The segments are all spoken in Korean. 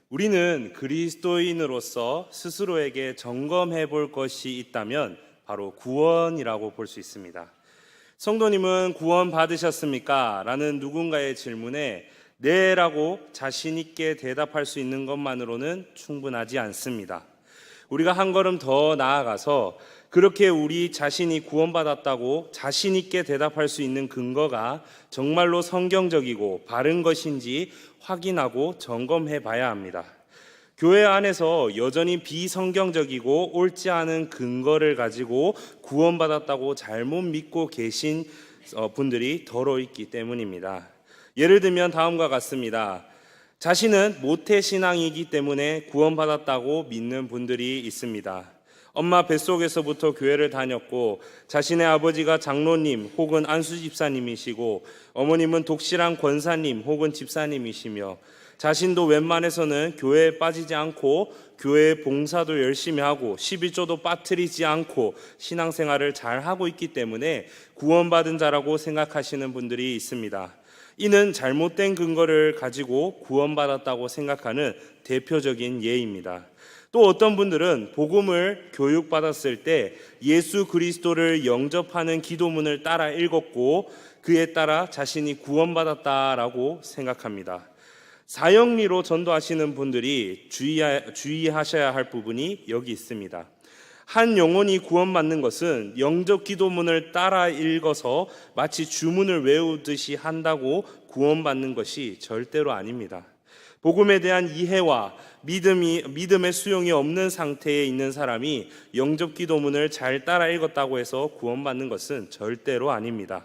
우리는 그리스도인으로서 스스로에게 점검해 볼 것이 있다면 바로 구원이라고 볼 수 있습니다. 성도님은 구원 받으셨습니까? 라는 누군가의 질문에 네라고 자신 있게 대답할 수 있는 것만으로는 충분하지 않습니다. 우리가 한 걸음 더 나아가서 그렇게 우리 자신이 구원받았다고 자신 있게 대답할 수 있는 근거가 정말로 성경적이고 바른 것인지 확인하고 점검해 봐야 합니다. 교회 안에서 여전히 비성경적이고 옳지 않은 근거를 가지고 구원받았다고 잘못 믿고 계신 분들이 더러 있기 때문입니다. 예를 들면 다음과 같습니다. 자신은 모태신앙이기 때문에 구원받았다고 믿는 분들이 있습니다. 엄마 뱃속에서부터 교회를 다녔고 자신의 아버지가 장로님 혹은 안수 집사님이시고 어머님은 독실한 권사님 혹은 집사님이시며 자신도 웬만해서는 교회에 빠지지 않고 교회 봉사도 열심히 하고 11조도 빠뜨리지 않고 신앙생활을 잘 하고 있기 때문에 구원받은 자라고 생각하시는 분들이 있습니다. 이는 잘못된 근거를 가지고 구원받았다고 생각하는 대표적인 예입니다. 또 어떤 분들은 복음을 교육받았을 때 예수 그리스도를 영접하는 기도문을 따라 읽었고 그에 따라 자신이 구원받았다라고 생각합니다. 사형리로 전도하시는 분들이 주의하셔야 할 부분이 여기 있습니다. 한 영혼이 구원받는 것은 영접 기도문을 따라 읽어서 마치 주문을 외우듯이 한다고 구원받는 것이 절대로 아닙니다. 복음에 대한 이해와 믿음의 수용이 없는 상태에 있는 사람이 영접 기도문을 잘 따라 읽었다고 해서 구원받는 것은 절대로 아닙니다.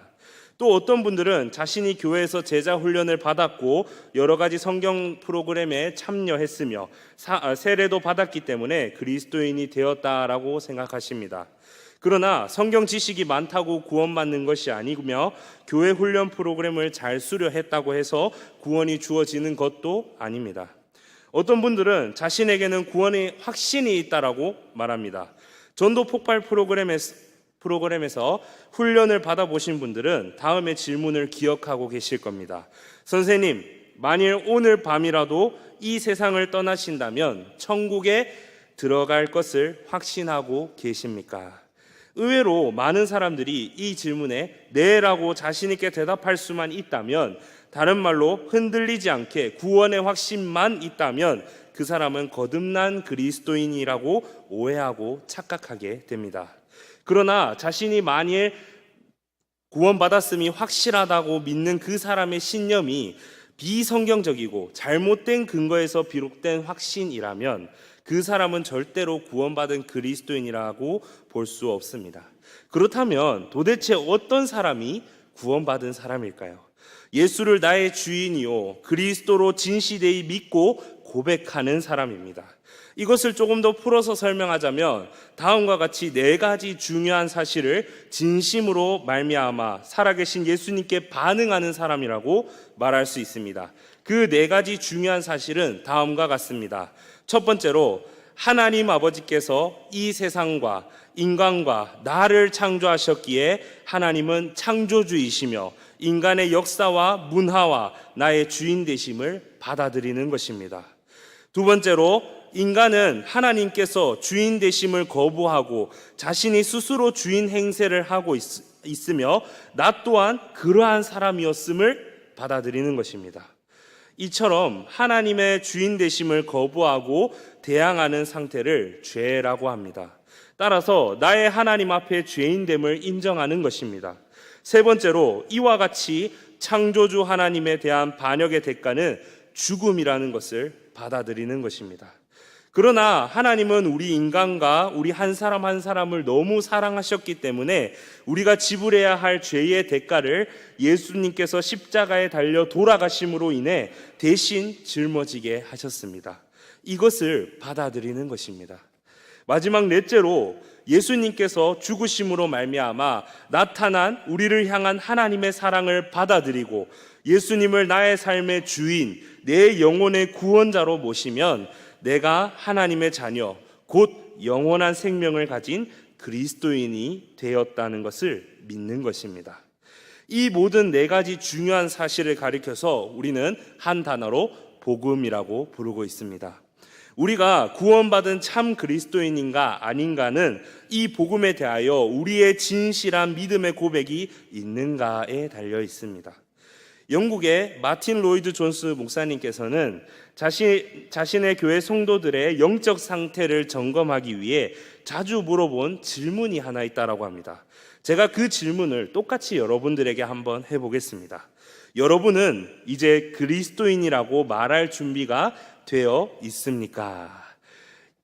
또 어떤 분들은 자신이 교회에서 제자 훈련을 받았고 여러 가지 성경 프로그램에 참여했으며 세례도 받았기 때문에 그리스도인이 되었다라고 생각하십니다. 그러나 성경 지식이 많다고 구원받는 것이 아니며 교회 훈련 프로그램을 잘 수료했다고 해서 구원이 주어지는 것도 아닙니다. 어떤 분들은 자신에게는 구원의 확신이 있다라고 말합니다. 전도 폭발 프로그램에서 훈련을 받아보신 분들은 다음의 질문을 기억하고 계실 겁니다. 선생님, 만일 오늘 밤이라도 이 세상을 떠나신다면 천국에 들어갈 것을 확신하고 계십니까? 의외로 많은 사람들이 이 질문에 네라고 자신 있게 대답할 수만 있다면, 다른 말로 흔들리지 않게 구원의 확신만 있다면 그 사람은 거듭난 그리스도인이라고 오해하고 착각하게 됩니다. 그러나 자신이 만일 구원받았음이 확실하다고 믿는 그 사람의 신념이 비성경적이고 잘못된 근거에서 비롯된 확신이라면 그 사람은 절대로 구원받은 그리스도인이라고 볼 수 없습니다. 그렇다면 도대체 어떤 사람이 구원받은 사람일까요? 예수를 나의 주인이요 그리스도로 진실되이 믿고 고백하는 사람입니다. 이것을 조금 더 풀어서 설명하자면 다음과 같이 네 가지 중요한 사실을 진심으로 말미암아 살아계신 예수님께 반응하는 사람이라고 말할 수 있습니다. 그 네 가지 중요한 사실은 다음과 같습니다. 첫 번째로 하나님 아버지께서 이 세상과 인간과 나를 창조하셨기에 하나님은 창조주이시며 인간의 역사와 문화와 나의 주인 되심을 받아들이는 것입니다. 두 번째로 인간은 하나님께서 주인 되심을 거부하고 자신이 스스로 주인 행세를 하고 있으며 나 또한 그러한 사람이었음을 받아들이는 것입니다. 이처럼 하나님의 주인 되심을 거부하고 대항하는 상태를 죄라고 합니다. 따라서 나의 하나님 앞에 죄인됨을 인정하는 것입니다. 세 번째로 이와 같이 창조주 하나님에 대한 반역의 대가는 죽음이라는 것을 받아들이는 것입니다. 그러나 하나님은 우리 인간과 우리 한 사람 한 사람을 너무 사랑하셨기 때문에 우리가 지불해야 할 죄의 대가를 예수님께서 십자가에 달려 돌아가심으로 인해 대신 짊어지게 하셨습니다. 이것을 받아들이는 것입니다. 마지막 넷째로 예수님께서 죽으심으로 말미암아 나타난 우리를 향한 하나님의 사랑을 받아들이고 예수님을 나의 삶의 주인, 내 영혼의 구원자로 모시면 내가 하나님의 자녀, 곧 영원한 생명을 가진 그리스도인이 되었다는 것을 믿는 것입니다. 이 모든 네 가지 중요한 사실을 가리켜서 우리는 한 단어로 복음이라고 부르고 있습니다. 우리가 구원받은 참 그리스도인인가 아닌가는 이 복음에 대하여 우리의 진실한 믿음의 고백이 있는가에 달려 있습니다. 영국의 마틴 로이드 존스 목사님께서는 자신의 교회 성도들의 영적 상태를 점검하기 위해 자주 물어본 질문이 하나 있다라고 합니다. 제가 그 질문을 똑같이 여러분들에게 한번 해보겠습니다. 여러분은 이제 그리스도인이라고 말할 준비가 되어 있습니까?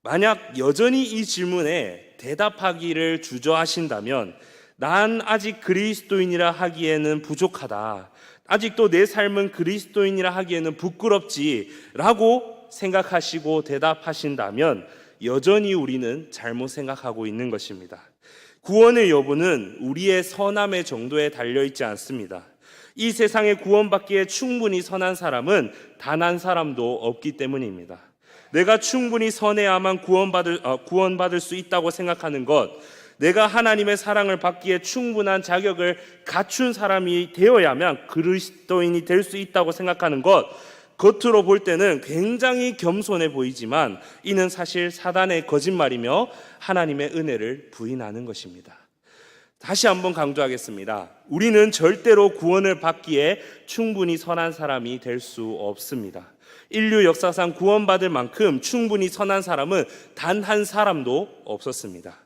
만약 여전히 이 질문에 대답하기를 주저하신다면 난 아직 그리스도인이라 하기에는 부족하다, 아직도 내 삶은 그리스도인이라 하기에는 부끄럽지라고 생각하시고 대답하신다면 여전히 우리는 잘못 생각하고 있는 것입니다. 구원의 여부는 우리의 선함의 정도에 달려있지 않습니다. 이 세상에 구원받기에 충분히 선한 사람은 단 한 사람도 없기 때문입니다. 내가 충분히 선해야만 구원받을 수 있다고 생각하는 것, 내가 하나님의 사랑을 받기에 충분한 자격을 갖춘 사람이 되어야만 그리스도인이 될 수 있다고 생각하는 것, 겉으로 볼 때는 굉장히 겸손해 보이지만 이는 사실 사단의 거짓말이며 하나님의 은혜를 부인하는 것입니다. 다시 한번 강조하겠습니다. 우리는 절대로 구원을 받기에 충분히 선한 사람이 될 수 없습니다. 인류 역사상 구원받을 만큼 충분히 선한 사람은 단 한 사람도 없었습니다.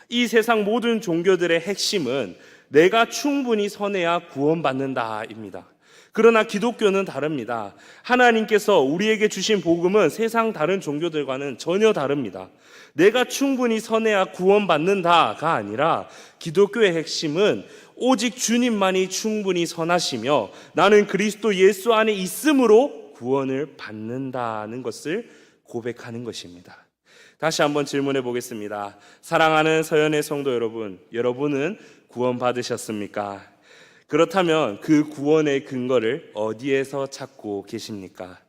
이 세상 모든 종교들의 핵심은 내가 충분히 선해야 구원받는다입니다. 그러나 기독교는 다릅니다. 하나님께서 우리에게 주신 복음은 세상 다른 종교들과는 전혀 다릅니다. 내가 충분히 선해야 구원받는다가 아니라 기독교의 핵심은 오직 주님만이 충분히 선하시며 나는 그리스도 예수 안에 있음으로 구원을 받는다는 것을 고백하는 것입니다. 다시 한번 질문해 보겠습니다. 사랑하는 서연의 성도 여러분, 여러분은 구원받으셨습니까? 그렇다면 그 구원의 근거를 어디에서 찾고 계십니까?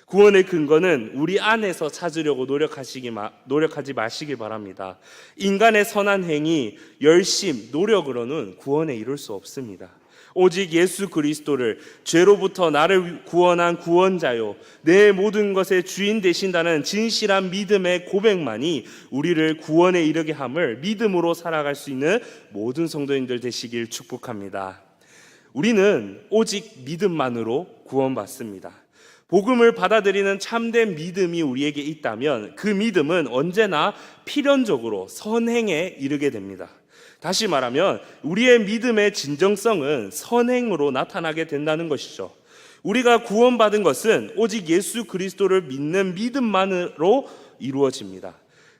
구원의 근거는 우리 안에서 찾으려고 노력하지 마시길 바랍니다. 인간의 선한 행위, 열심, 노력으로는 구원에 이룰 수 없습니다. 오직 예수 그리스도를, 죄로부터 나를 구원한 구원자요 내 모든 것의 주인 되신다는 진실한 믿음의 고백만이 우리를 구원에 이르게 함을 믿음으로 살아갈 수 있는 모든 성도인들 되시길 축복합니다. 우리는 오직 믿음만으로 구원받습니다. 복음을 받아들이는 참된 믿음이 우리에게 있다면 그 믿음은 언제나 필연적으로 선행에 이르게 됩니다. 다시 말하면 우리의 믿음의 진정성은 선행으로 나타나게 된다는 것이죠. 우리가 구원받은 것은 오직 예수 그리스도를 믿는 믿음만으로 이루어집니다.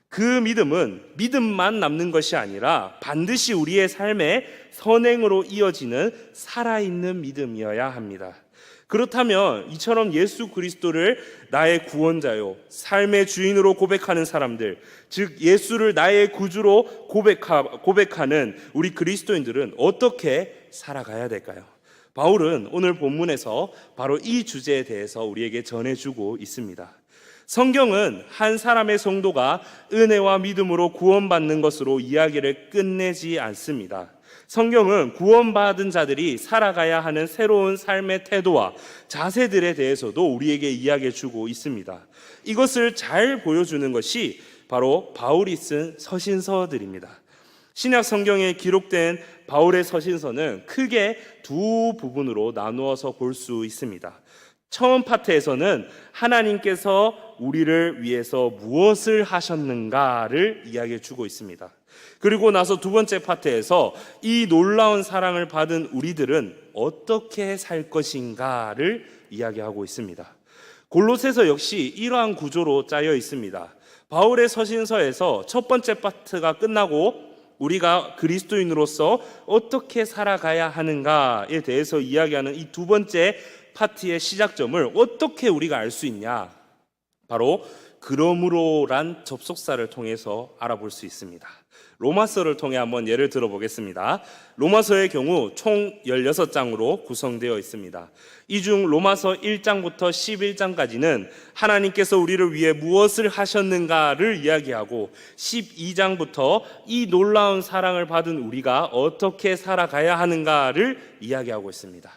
그 믿음은 믿음만 남는 것이 아니라 반드시 우리의 삶의 선행으로 이어지는 살아있는 믿음이어야 합니다. 그렇다면 이처럼 예수 그리스도를 나의 구원자요 삶의 주인으로 고백하는 사람들, 즉 예수를 나의 구주로 고백하는 우리 그리스도인들은 어떻게 살아가야 될까요? 바울은 오늘 본문에서 바로 이 주제에 대해서 우리에게 전해주고 있습니다. 성경은 한 사람의 성도가 은혜와 믿음으로 구원받는 것으로 이야기를 끝내지 않습니다. 성경은 구원받은 자들이 살아가야 하는 새로운 삶의 태도와 자세들에 대해서도 우리에게 이야기해 주고 있습니다. 이것을 잘 보여주는 것이 바로 바울이 쓴 서신서들입니다. 신약 성경에 기록된 바울의 서신서는 크게 두 부분으로 나누어서 볼 수 있습니다. 처음 파트에서는 하나님께서 우리를 위해서 무엇을 하셨는가를 이야기해 주고 있습니다. 그리고 나서 두 번째 파트에서 이 놀라운 사랑을 받은 우리들은 어떻게 살 것인가를 이야기하고 있습니다. 골로새서 역시 이러한 구조로 짜여 있습니다. 바울의 서신서에서 첫 번째 파트가 끝나고 우리가 그리스도인으로서 어떻게 살아가야 하는가에 대해서 이야기하는 이 두 번째 파트의 시작점을 어떻게 우리가 알 수 있냐? 바로 그러므로란 접속사를 통해서 알아볼 수 있습니다. 로마서를 통해 한번 예를 들어보겠습니다. 로마서의 경우 총 16장으로 구성되어 있습니다. 이 중 로마서 1장부터 11장까지는 하나님께서 우리를 위해 무엇을 하셨는가를 이야기하고 12장부터 이 놀라운 사랑을 받은 우리가 어떻게 살아가야 하는가를 이야기하고 있습니다.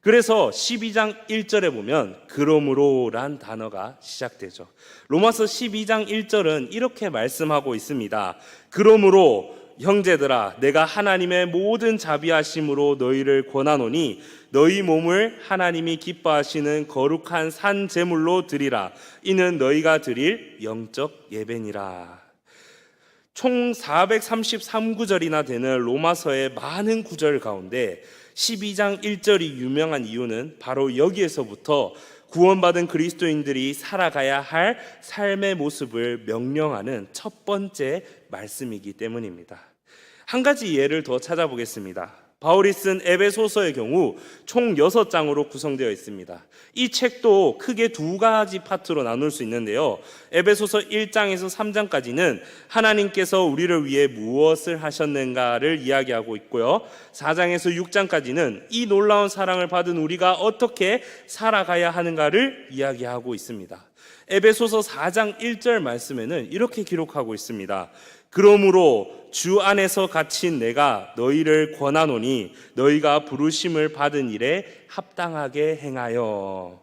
그래서 12장 1절에 보면 그러므로란 단어가 시작되죠. 로마서 12장 1절은 이렇게 말씀하고 있습니다. 그러므로 형제들아 내가 하나님의 모든 자비하심으로 너희를 권하노니 너희 몸을 하나님이 기뻐하시는 거룩한 산 제물로 드리라. 이는 너희가 드릴 영적 예배니라. 총 433구절이나 되는 로마서의 많은 구절 가운데 12장 1절이 유명한 이유는 바로 여기에서부터 구원받은 그리스도인들이 살아가야 할 삶의 모습을 명령하는 첫 번째 말씀이기 때문입니다. 한 가지 예를 더 찾아보겠습니다. 바울이 쓴 에베소서의 경우 총 6장으로 구성되어 있습니다. 이 책도 크게 두 가지 파트로 나눌 수 있는데요. 에베소서 1장에서 3장까지는 하나님께서 우리를 위해 무엇을 하셨는가를 이야기하고 있고요. 4장에서 6장까지는 이 놀라운 사랑을 받은 우리가 어떻게 살아가야 하는가를 이야기하고 있습니다. 에베소서 4장 1절 말씀에는 이렇게 기록하고 있습니다. 그러므로 주 안에서 갇힌 내가 너희를 권하노니 너희가 부르심을 받은 일에 합당하게 행하여.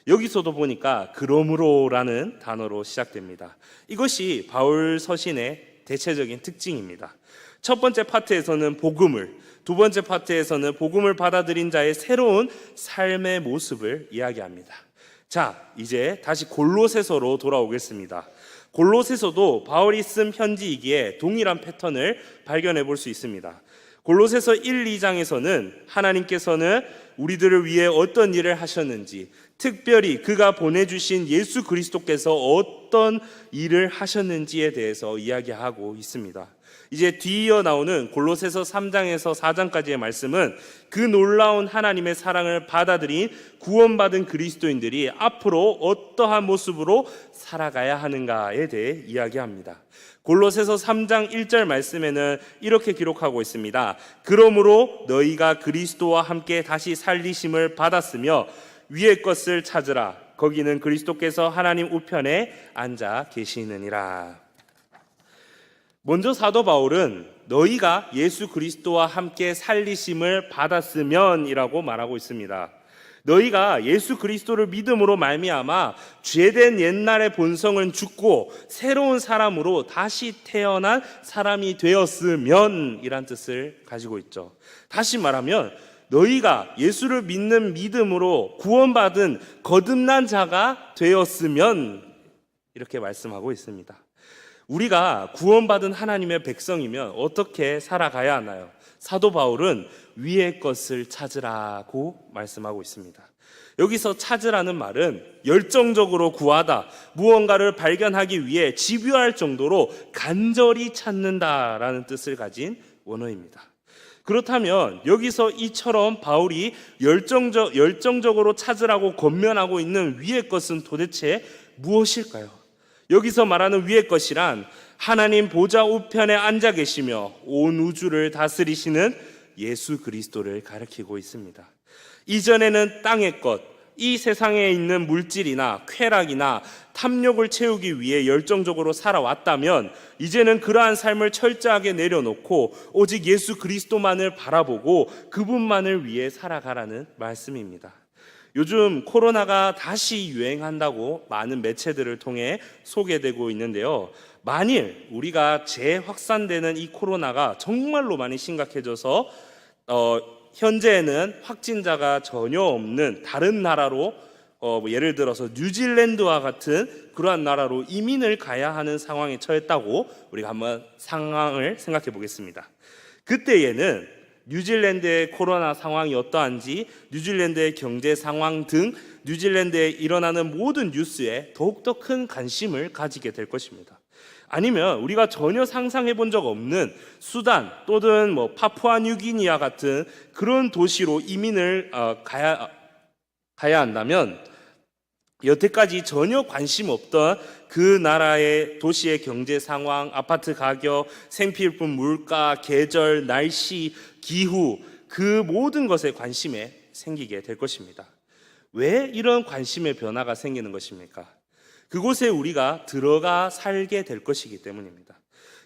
여기서도 보니까 그러므로라는 단어로 시작됩니다. 이것이 바울 서신의 대체적인 특징입니다. 첫 번째 파트에서는 복음을, 두 번째 파트에서는 복음을 받아들인 자의 새로운 삶의 모습을 이야기합니다. 자, 이제 다시 골로새서로 돌아오겠습니다. 골로새서도 바울이 쓴 편지이기에 동일한 패턴을 발견해 볼 수 있습니다. 골로새서 1, 2장에서는 하나님께서는 우리들을 위해 어떤 일을 하셨는지, 특별히 그가 보내주신 예수 그리스도께서 어떤 일을 하셨는지에 대해서 이야기하고 있습니다. 이제 뒤이어 나오는 골로새서 3장에서 4장까지의 말씀은 그 놀라운 하나님의 사랑을 받아들인 구원받은 그리스도인들이 앞으로 어떠한 모습으로 살아가야 하는가에 대해 이야기합니다. 골로새서 3장 1절 말씀에는 이렇게 기록하고 있습니다. 그러므로 너희가 그리스도와 함께 다시 살리심을 받았으며 위의 것을 찾으라. 거기는 그리스도께서 하나님 우편에 앉아 계시느니라. 먼저 사도 바울은 너희가 예수 그리스도와 함께 살리심을 받았으면 이라고 말하고 있습니다. 너희가 예수 그리스도를 믿음으로 말미암아 죄된 옛날의 본성은 죽고 새로운 사람으로 다시 태어난 사람이 되었으면 이란 뜻을 가지고 있죠. 다시 말하면 너희가 예수를 믿는 믿음으로 구원받은 거듭난 자가 되었으면 이렇게 말씀하고 있습니다. 우리가 구원받은 하나님의 백성이면 어떻게 살아가야 하나요? 사도 바울은 위의 것을 찾으라고 말씀하고 있습니다. 여기서 찾으라는 말은 열정적으로 구하다, 무언가를 발견하기 위해 집요할 정도로 간절히 찾는다라는 뜻을 가진 원어입니다. 그렇다면 여기서 이처럼 바울이 열정적으로 찾으라고 권면하고 있는 위의 것은 도대체 무엇일까요? 여기서 말하는 위의 것이란 하나님 보좌 우편에 앉아 계시며 온 우주를 다스리시는 예수 그리스도를 가리키고 있습니다. 이전에는 땅의 것, 이 세상에 있는 물질이나 쾌락이나 탐욕을 채우기 위해 열정적으로 살아왔다면 이제는 그러한 삶을 철저하게 내려놓고 오직 예수 그리스도만을 바라보고 그분만을 위해 살아가라는 말씀입니다. 요즘 코로나가 다시 유행한다고 많은 매체들을 통해 소개되고 있는데요. 만일 우리가 재확산되는 이 코로나가 정말로 많이 심각해져서 현재는 확진자가 전혀 없는 다른 나라로 예를 들어서 뉴질랜드와 같은 그러한 나라로 이민을 가야 하는 상황에 처했다고 우리가 한번 상황을 생각해 보겠습니다. 그때에는 뉴질랜드의 코로나 상황이 어떠한지, 뉴질랜드의 경제 상황 등 뉴질랜드에 일어나는 모든 뉴스에 더욱더 큰 관심을 가지게 될 것입니다. 아니면 우리가 전혀 상상해 본 적 없는 수단 또는 파푸아 뉴기니아 같은 그런 도시로 이민을 가야 한다면 여태까지 전혀 관심 없던 그 나라의 도시의 경제 상황, 아파트 가격, 생필품 물가, 계절, 날씨, 기후 그 모든 것에 관심에 생기게 될 것입니다. 왜 이런 관심의 변화가 생기는 것입니까? 그곳에 우리가 들어가 살게 될 것이기 때문입니다.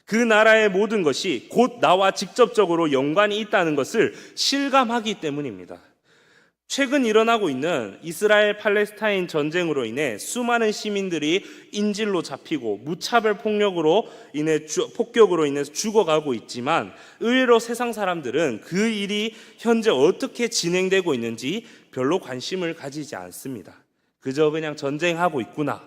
그 나라의 모든 것이 곧 나와 직접적으로 연관이 있다는 것을 실감하기 때문입니다. 최근 일어나고 있는 이스라엘 팔레스타인 전쟁으로 인해 수많은 시민들이 인질로 잡히고 무차별 폭력으로 폭격으로 인해서 죽어가고 있지만, 의외로 세상 사람들은 그 일이 현재 어떻게 진행되고 있는지 별로 관심을 가지지 않습니다. 그저 그냥 전쟁하고 있구나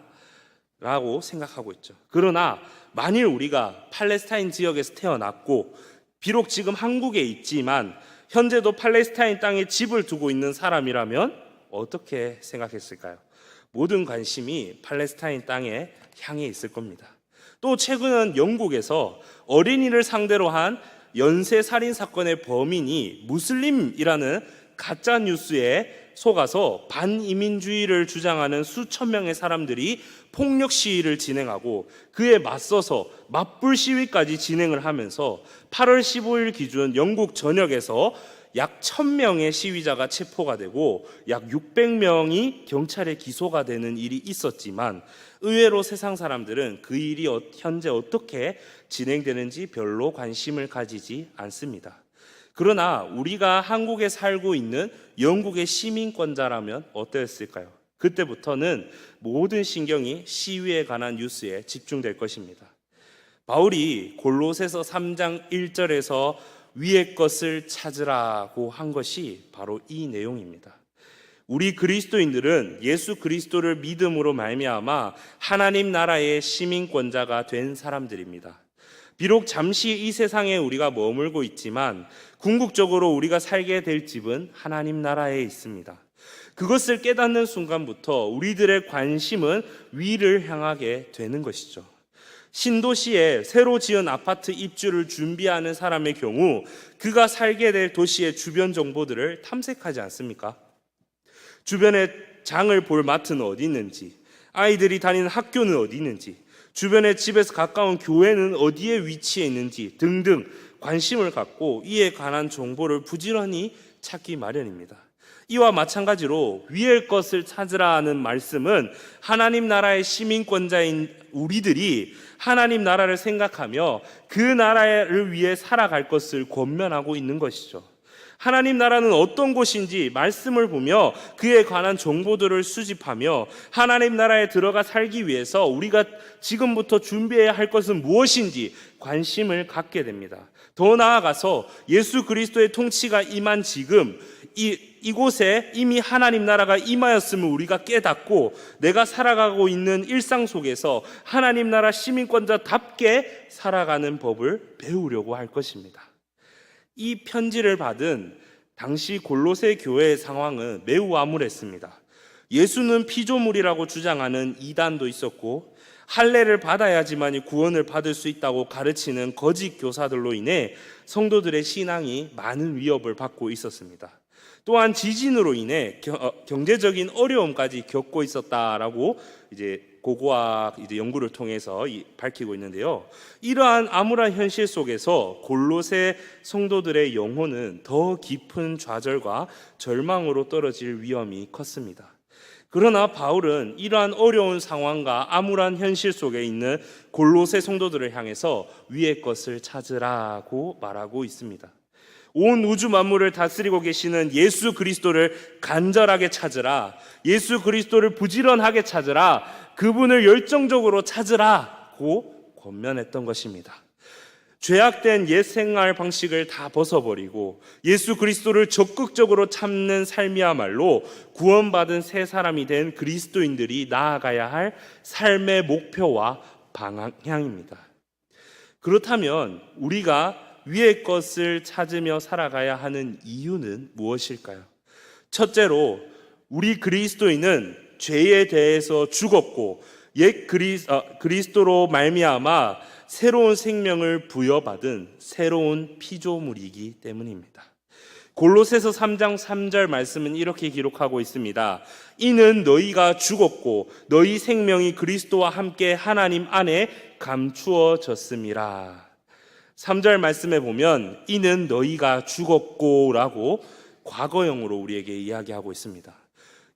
라고 생각하고 있죠. 그러나 만일 우리가 팔레스타인 지역에서 태어났고 비록 지금 한국에 있지만 현재도 팔레스타인 땅에 집을 두고 있는 사람이라면 어떻게 생각했을까요? 모든 관심이 팔레스타인 땅에 향해 있을 겁니다. 또 최근은 영국에서 어린이를 상대로 한 연쇄 살인 사건의 범인이 무슬림이라는 가짜 뉴스에 속아서 반이민주의를 주장하는 수천 명의 사람들이 폭력 시위를 진행하고 그에 맞서서 맞불 시위까지 진행을 하면서 8월 15일 기준 영국 전역에서 약 1000명의 시위자가 체포가 되고 약 600명이 경찰에 기소가 되는 일이 있었지만, 의외로 세상 사람들은 그 일이 현재 어떻게 진행되는지 별로 관심을 가지지 않습니다. 그러나 우리가 한국에 살고 있는 영국의 시민권자라면 어땠을까요? 그때부터는 모든 신경이 시위에 관한 뉴스에 집중될 것입니다. 바울이 골로새서 3장 1절에서 위의 것을 찾으라고 한 것이 바로 이 내용입니다. 우리 그리스도인들은 예수 그리스도를 믿음으로 말미암아 하나님 나라의 시민권자가 된 사람들입니다. 비록 잠시 이 세상에 우리가 머물고 있지만 궁극적으로 우리가 살게 될 집은 하나님 나라에 있습니다. 그것을 깨닫는 순간부터 우리들의 관심은 위를 향하게 되는 것이죠. 신도시에 새로 지은 아파트 입주를 준비하는 사람의 경우 그가 살게 될 도시의 주변 정보들을 탐색하지 않습니까? 주변에 장을 볼 마트는 어디 있는지, 아이들이 다니는 학교는 어디 있는지, 주변에 집에서 가까운 교회는 어디에 위치해 있는지 등등 관심을 갖고 이에 관한 정보를 부지런히 찾기 마련입니다. 이와 마찬가지로 위의 것을 찾으라는 말씀은 하나님 나라의 시민권자인 우리들이 하나님 나라를 생각하며 그 나라를 위해 살아갈 것을 권면하고 있는 것이죠. 하나님 나라는 어떤 곳인지 말씀을 보며 그에 관한 정보들을 수집하며 하나님 나라에 들어가 살기 위해서 우리가 지금부터 준비해야 할 것은 무엇인지 관심을 갖게 됩니다. 더 나아가서 예수 그리스도의 통치가 임한 지금 이곳에 이미 하나님 나라가 임하였음을 우리가 깨닫고 내가 살아가고 있는 일상 속에서 하나님 나라 시민권자답게 살아가는 법을 배우려고 할 것입니다. 이 편지를 받은 당시 골로새 교회의 상황은 매우 암울했습니다. 예수는 피조물이라고 주장하는 이단도 있었고 할례를 받아야지만 구원을 받을 수 있다고 가르치는 거짓 교사들로 인해 성도들의 신앙이 많은 위협을 받고 있었습니다. 또한 지진으로 인해 경제적인 어려움까지 겪고 있었다라고 고고학 연구를 통해서 밝히고 있는데요. 이러한 암울한 현실 속에서 골로새 성도들의 영혼은 더 깊은 좌절과 절망으로 떨어질 위험이 컸습니다. 그러나 바울은 이러한 어려운 상황과 암울한 현실 속에 있는 골로새 성도들을 향해서 위의 것을 찾으라고 말하고 있습니다. 온 우주 만물을 다스리고 계시는 예수 그리스도를 간절하게 찾으라. 예수 그리스도를 부지런하게 찾으라. 그분을 열정적으로 찾으라고 권면했던 것입니다. 죄악된 옛 생활 방식을 다 벗어버리고 예수 그리스도를 적극적으로 찾는 삶이야말로 구원받은 새 사람이 된 그리스도인들이 나아가야 할 삶의 목표와 방향입니다. 그렇다면 우리가 위의 것을 찾으며 살아가야 하는 이유는 무엇일까요? 첫째로 우리 그리스도인은 죄에 대해서 죽었고 옛 그리스도로 말미암아 새로운 생명을 부여받은 새로운 피조물이기 때문입니다. 골로새서 3장 3절 말씀은 이렇게 기록하고 있습니다. 이는 너희가 죽었고 너희 생명이 그리스도와 함께 하나님 안에 감추어졌음이라. 3절 말씀에 보면 이는 너희가 죽었고 라고 과거형으로 우리에게 이야기하고 있습니다.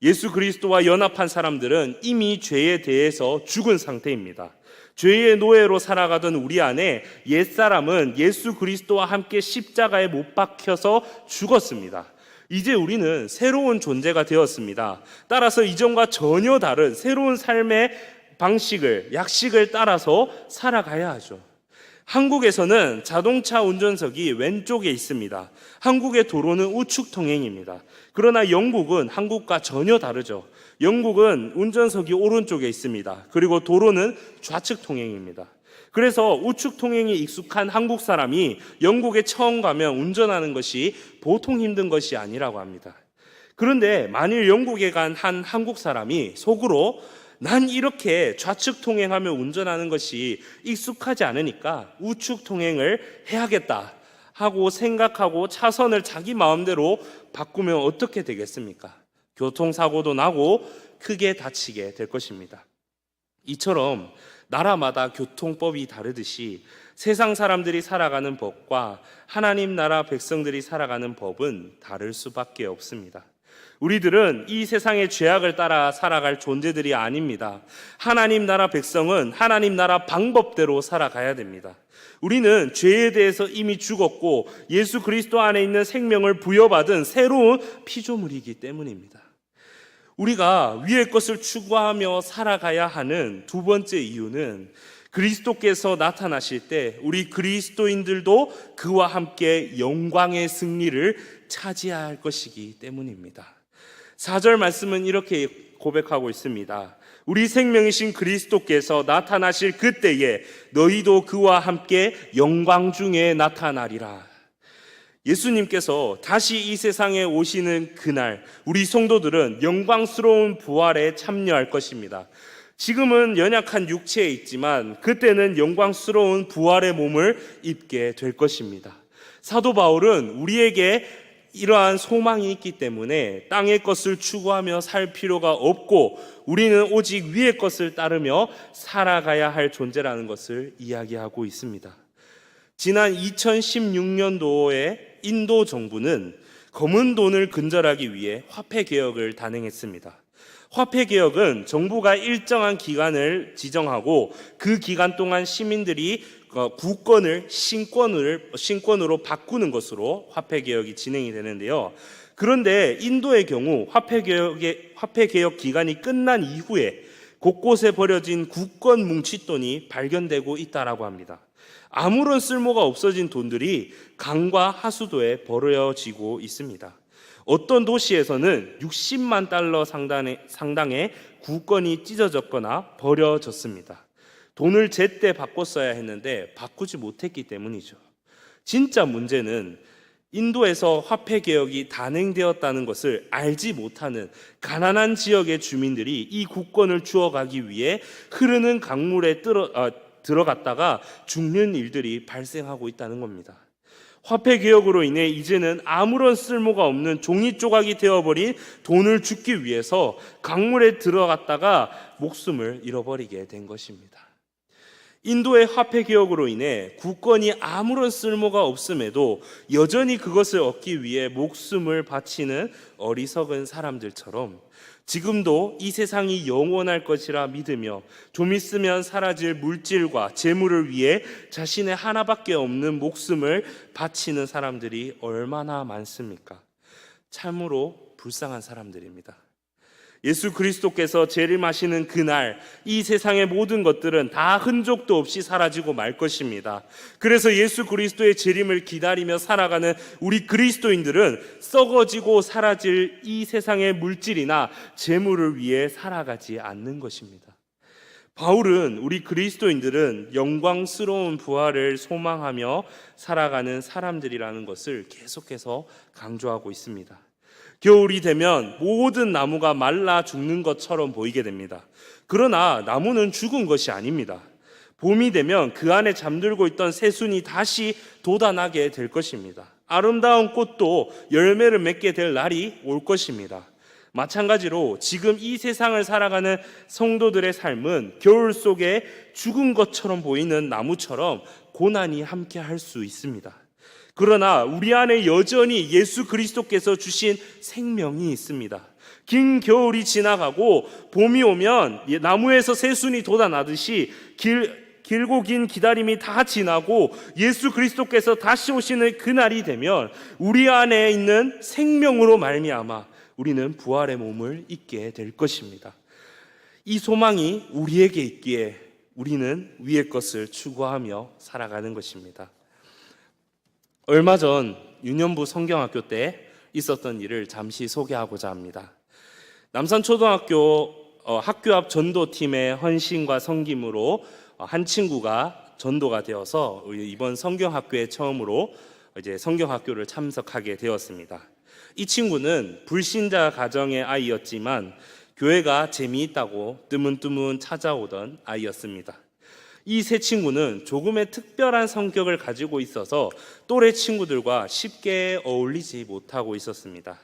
예수 그리스도와 연합한 사람들은 이미 죄에 대해서 죽은 상태입니다. 죄의 노예로 살아가던 우리 안에 옛사람은 예수 그리스도와 함께 십자가에 못 박혀서 죽었습니다. 이제 우리는 새로운 존재가 되었습니다. 따라서 이전과 전혀 다른 새로운 삶의 방식을, 약식을 따라서 살아가야 하죠. 한국에서는 자동차 운전석이 왼쪽에 있습니다. 한국의 도로는 우측 통행입니다. 그러나 영국은 한국과 전혀 다르죠. 영국은 운전석이 오른쪽에 있습니다. 그리고 도로는 좌측 통행입니다. 그래서 우측 통행이 익숙한 한국 사람이 영국에 처음 가면 운전하는 것이 보통 힘든 것이 아니라고 합니다. 그런데 만일 영국에 간 한 한국 사람이 속으로 난 이렇게 좌측 통행하며 운전하는 것이 익숙하지 않으니까 우측 통행을 해야겠다 하고 생각하고 차선을 자기 마음대로 바꾸면 어떻게 되겠습니까? 교통사고도 나고 크게 다치게 될 것입니다. 이처럼 나라마다 교통법이 다르듯이 세상 사람들이 살아가는 법과 하나님 나라 백성들이 살아가는 법은 다를 수밖에 없습니다. 우리들은 이 세상의 죄악을 따라 살아갈 존재들이 아닙니다. 하나님 나라 백성은 하나님 나라 방법대로 살아가야 됩니다. 우리는 죄에 대해서 이미 죽었고 예수 그리스도 안에 있는 생명을 부여받은 새로운 피조물이기 때문입니다. 우리가 위의 것을 추구하며 살아가야 하는 두 번째 이유는 그리스도께서 나타나실 때 우리 그리스도인들도 그와 함께 영광의 승리를 차지해야 할 것이기 때문입니다. 4절 말씀은 이렇게 고백하고 있습니다. 우리 생명이신 그리스도께서 나타나실 그때에 너희도 그와 함께 영광 중에 나타나리라. 예수님께서 다시 이 세상에 오시는 그날 우리 성도들은 영광스러운 부활에 참여할 것입니다. 지금은 연약한 육체에 있지만 그때는 영광스러운 부활의 몸을 입게 될 것입니다. 사도 바울은 우리에게 이러한 소망이 있기 때문에 땅의 것을 추구하며 살 필요가 없고 우리는 오직 위의 것을 따르며 살아가야 할 존재라는 것을 이야기하고 있습니다. 지난 2016년도에 인도 정부는 검은 돈을 근절하기 위해 화폐 개혁을 단행했습니다. 화폐 개혁은 정부가 일정한 기간을 지정하고 그 기간 동안 시민들이 구권을 신권으로 바꾸는 것으로 화폐 개혁이 진행이 되는데요. 그런데 인도의 경우 화폐 개혁 기간이 끝난 이후에 곳곳에 버려진 구권 뭉칫돈이 발견되고 있다라고 합니다. 아무런 쓸모가 없어진 돈들이 강과 하수도에 버려지고 있습니다. 어떤 도시에서는 60만 달러 상당의 구권이 찢어졌거나 버려졌습니다. 돈을 제때 바꿨어야 했는데 바꾸지 못했기 때문이죠. 진짜 문제는 인도에서 화폐 개혁이 단행되었다는 것을 알지 못하는 가난한 지역의 주민들이 이 구권을 주워가기 위해 흐르는 강물에 들어갔다가 죽는 일들이 발생하고 있다는 겁니다. 화폐 개혁으로 인해 이제는 아무런 쓸모가 없는 종이 조각이 되어버린 돈을 줍기 위해서 강물에 들어갔다가 목숨을 잃어버리게 된 것입니다. 인도의 화폐 개혁으로 인해 구권이 아무런 쓸모가 없음에도 여전히 그것을 얻기 위해 목숨을 바치는 어리석은 사람들처럼 지금도 이 세상이 영원할 것이라 믿으며 좀 있으면 사라질 물질과 재물을 위해 자신의 하나밖에 없는 목숨을 바치는 사람들이 얼마나 많습니까? 참으로 불쌍한 사람들입니다. 예수 그리스도께서 재림하시는 그날 이 세상의 모든 것들은 다 흔적도 없이 사라지고 말 것입니다. 그래서 예수 그리스도의 재림을 기다리며 살아가는 우리 그리스도인들은 썩어지고 사라질 이 세상의 물질이나 재물을 위해 살아가지 않는 것입니다. 바울은 우리 그리스도인들은 영광스러운 부활을 소망하며 살아가는 사람들이라는 것을 계속해서 강조하고 있습니다. 겨울이 되면 모든 나무가 말라 죽는 것처럼 보이게 됩니다. 그러나 나무는 죽은 것이 아닙니다. 봄이 되면 그 안에 잠들고 있던 새순이 다시 돋아나게 될 것입니다. 아름다운 꽃도 열매를 맺게 될 날이 올 것입니다. 마찬가지로 지금 이 세상을 살아가는 성도들의 삶은 겨울 속에 죽은 것처럼 보이는 나무처럼 고난이 함께 할 수 있습니다. 그러나 우리 안에 여전히 예수 그리스도께서 주신 생명이 있습니다. 긴 겨울이 지나가고 봄이 오면 나무에서 새순이 돋아나듯이 길고 긴 기다림이 다 지나고 예수 그리스도께서 다시 오시는 그날이 되면 우리 안에 있는 생명으로 말미암아 우리는 부활의 몸을 입게 될 것입니다. 이 소망이 우리에게 있기에 우리는 위의 것을 추구하며 살아가는 것입니다. 얼마 전 유년부 성경학교 때 있었던 일을 잠시 소개하고자 합니다. 남산초등학교 학교 앞 전도팀의 헌신과 섬김으로 한 친구가 전도가 되어서 이번 성경학교에 처음으로 이제 성경학교를 참석하게 되었습니다. 이 친구는 불신자 가정의 아이였지만 교회가 재미있다고 뜨문뜨문 찾아오던 아이였습니다. 이 세 친구는 조금의 특별한 성격을 가지고 있어서 또래 친구들과 쉽게 어울리지 못하고 있었습니다.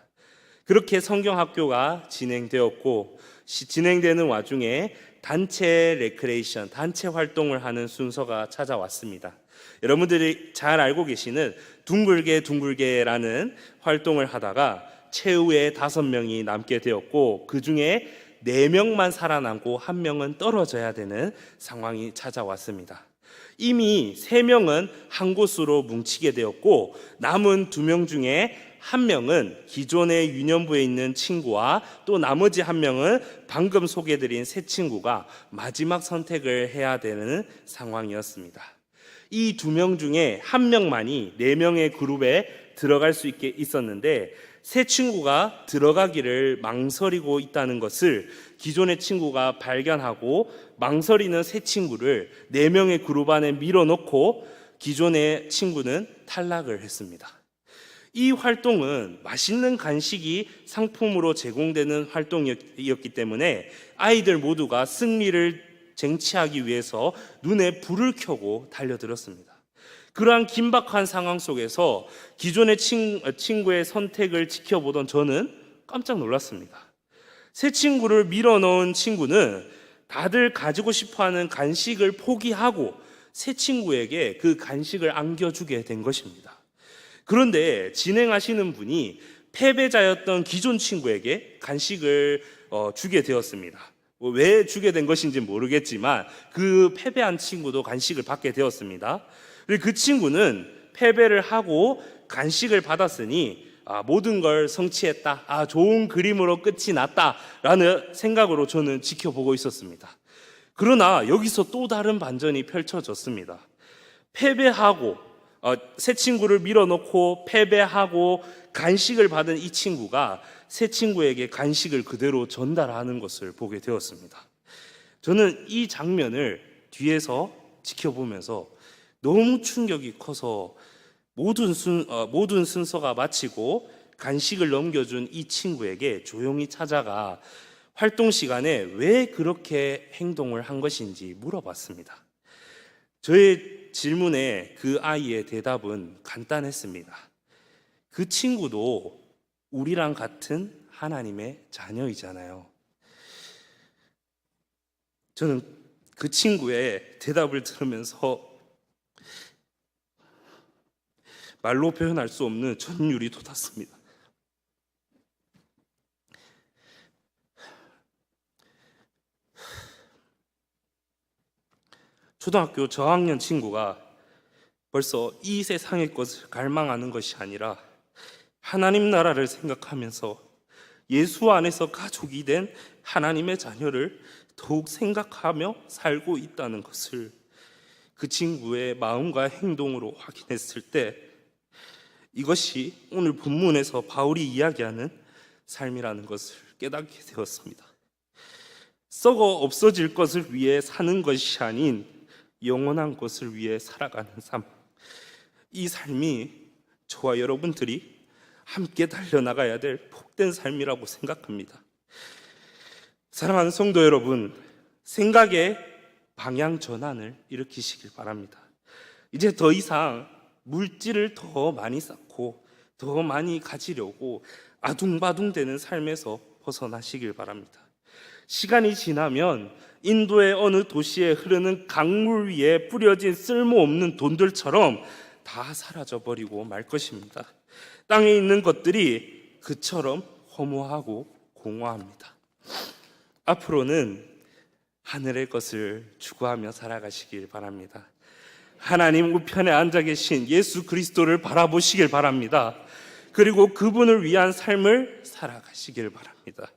그렇게 성경학교가 진행되었고 진행되는 와중에 단체 레크레이션, 단체 활동을 하는 순서가 찾아왔습니다. 여러분들이 잘 알고 계시는 둥글게라는 활동을 하다가 최후에 5명이 남게 되었고 그 중에 4명만 살아남고 1명은 떨어져야 되는 상황이 찾아왔습니다. 이미 3명은 한 곳으로 뭉치게 되었고 남은 2명 중에 1명은 기존의 유년부에 있는 친구와 또 나머지 1명은 방금 소개해드린 세 친구가 마지막 선택을 해야 되는 상황이었습니다. 이 2명 중에 1명만이 4명의 그룹에 들어갈 수 있게 있었는데 새 친구가 들어가기를 망설이고 있다는 것을 기존의 친구가 발견하고 망설이는 새 친구를 4명의 그룹 안에 밀어넣고 기존의 친구는 탈락을 했습니다. 이 활동은 맛있는 간식이 상품으로 제공되는 활동이었기 때문에 아이들 모두가 승리를 쟁취하기 위해서 눈에 불을 켜고 달려들었습니다. 그러한 긴박한 상황 속에서 기존의 친구의 선택을 지켜보던 저는 깜짝 놀랐습니다. 새 친구를 밀어넣은 친구는 다들 가지고 싶어하는 간식을 포기하고 새 친구에게 그 간식을 안겨주게 된 것입니다. 그런데 진행하시는 분이 패배자였던 기존 친구에게 간식을 주게 되었습니다. 왜 주게 된 것인지 모르겠지만 그 패배한 친구도 간식을 받게 되었습니다. 그리고 그 친구는 패배를 하고 간식을 받았으니 모든 걸 성취했다, 좋은 그림으로 끝이 났다라는 생각으로 저는 지켜보고 있었습니다. 그러나 여기서 또 다른 반전이 펼쳐졌습니다. 패배하고 새 친구를 밀어넣고 패배하고 간식을 받은 이 친구가 새 친구에게 간식을 그대로 전달하는 것을 보게 되었습니다. 저는 이 장면을 뒤에서 지켜보면서 너무 충격이 커서 모든 순서가 마치고 간식을 넘겨준 이 친구에게 조용히 찾아가 활동 시간에 왜 그렇게 행동을 한 것인지 물어봤습니다. 저의 질문에 그 아이의 대답은 간단했습니다. 그 친구도 우리랑 같은 하나님의 자녀이잖아요. 저는 그 친구의 대답을 들으면서 말로 표현할 수 없는 전율이 돋았습니다. 초등학교 저학년 친구가 벌써 이 세상의 것을 갈망하는 것이 아니라 하나님 나라를 생각하면서 예수 안에서 가족이 된 하나님의 자녀를 더욱 생각하며 살고 있다는 것을 그 친구의 마음과 행동으로 확인했을 때 이것이 오늘 본문에서 바울이 이야기하는 삶이라는 것을 깨닫게 되었습니다. 썩어 없어질 것을 위해 사는 것이 아닌 영원한 것을 위해 살아가는 삶, 이 삶이 저와 여러분들이 함께 달려나가야 될 복된 삶이라고 생각합니다. 사랑하는 성도 여러분, 생각의 방향 전환을 일으키시길 바랍니다. 이제 더 이상 물질을 더 많이 쌓고 더 많이 가지려고 아둥바둥대는 삶에서 벗어나시길 바랍니다. 시간이 지나면 인도의 어느 도시에 흐르는 강물 위에 뿌려진 쓸모없는 돈들처럼 다 사라져버리고 말 것입니다. 땅에 있는 것들이 그처럼 허무하고 공허합니다. 앞으로는 하늘의 것을 추구하며 살아가시길 바랍니다. 하나님 우편에 앉아 계신 예수 그리스도를 바라보시길 바랍니다. 그리고 그분을 위한 삶을 살아가시길 바랍니다.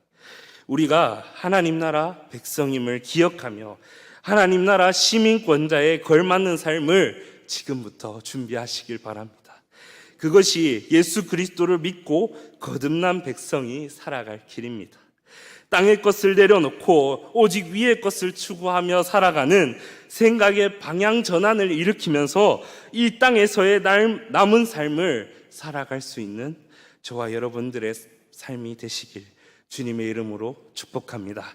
우리가 하나님 나라 백성임을 기억하며 하나님 나라 시민권자에 걸맞는 삶을 지금부터 준비하시길 바랍니다. 그것이 예수 그리스도를 믿고 거듭난 백성이 살아갈 길입니다. 땅의 것을 내려놓고 오직 위의 것을 추구하며 살아가는 생각의 방향 전환을 일으키면서 이 땅에서의 남은 삶을 살아갈 수 있는 저와 여러분들의 삶이 되시길 주님의 이름으로 축복합니다.